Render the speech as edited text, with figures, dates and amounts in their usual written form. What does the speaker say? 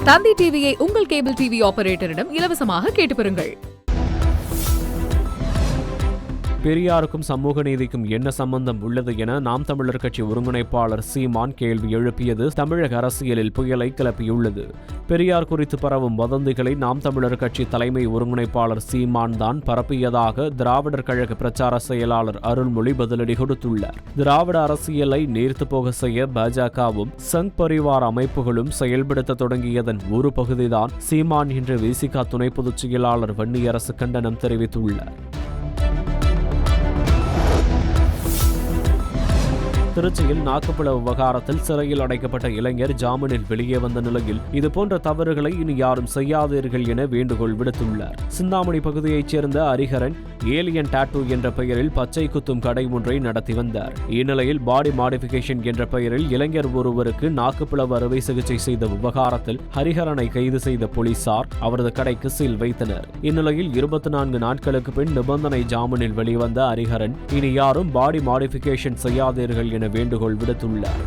தந்தி டிவியை உங்கள் cable TV ஆபரேட்டரிடம் இலவசமாக கேட்டு பெறுங்கள். பெரியாருக்கும் சமூக நீதிக்கும் என்ன சம்பந்தம் உள்ளது என நாம் தமிழர் கட்சி ஒருங்கிணைப்பாளர் சீமான் கேள்வி எழுப்பியது தமிழக அரசியலில் புயலை கிளப்பியுள்ளது. பெரியார் குறித்து பரவும் வதந்திகளை நாம் தமிழர் கட்சி தலைமை ஒருங்கிணைப்பாளர் சீமான் தான் பரப்பியதாக திராவிடர் கழக பிரச்சார செயலாளர் அருள்மொழி பதிலடி கொடுத்துள்ளார். திராவிட அரசியலை நீர்த்து போக செய்ய பாஜகவும் சங் பரிவார் அமைப்புகளும் செயல்படுத்த தொடங்கியதன் ஒரு பகுதிதான் சீமான் என்று விசிக துணை பொதுச் செயலாளர் வன்னியரசு கண்டனம் தெரிவித்துள்ளார். திருச்சியில் நாக்குப்புழ விவகாரத்தில் சிறையில் அடைக்கப்பட்ட இளைஞர் ஜாமீனில் வெளியே வந்த நிலையில் இதுபோன்ற தவறுகளை இனி யாரும் செய்யாதீர்கள் என வேண்டுகோள் விடுத்துள்ளார். சிந்தாமணி பகுதியைச் சேர்ந்த ஹரிஹரன் ஏலியன் டாட்டூ என்ற பெயரில் பச்சை குத்தும் கடை ஒன்றை நடத்தி வந்தார். இந்நிலையில் பாடி மாடிஃபிகேஷன் என்ற பெயரில் இளைஞர் ஒருவருக்கு நாக்குப்புழவு அறுவை சிகிச்சை செய்த விவகாரத்தில் ஹரிஹரனை கைது செய்த போலீசார் அவரது கடைக்கு சீல் வைத்தனர். இந்நிலையில் 24 நாட்களுக்கு பின் நிபந்தனை ஜாமீனில் வெளிவந்த ஹரிஹரன் இனி யாரும் பாடி மாடிஃபிகேஷன் செய்யாதீர்கள் என வேண்டுகோள் விடுத்துள்ளார்.